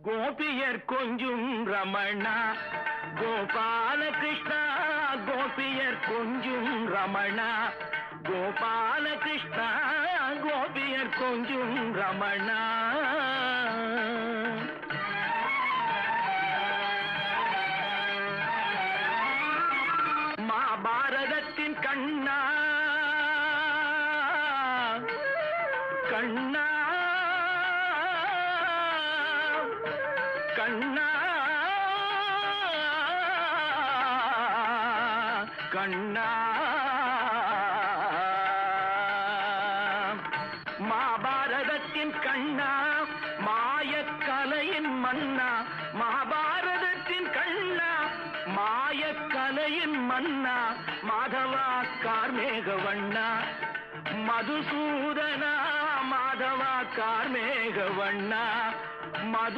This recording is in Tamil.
கோபியர் கொஞ்சும் ரமணா கோபால கிருஷ்ணா கோபியர் கொஞ்சும் ரமணா கோபால கிருஷ்ணா கோபியர் கொஞ்சும் ரமணா மகாபாரதத்தின் கண்ணா கண்ணா கண்ணா கண்ணா மகாபாரதத்தின் கண்ணா மாயக்கலையின் மன்னா மகாபாரதத்தின் கண்ணா மாயக்கலையின் மன்னா மாதவா கார்மேக வண்ணா மதுசூதனா மாதவா கார்மேக வண்ணா மது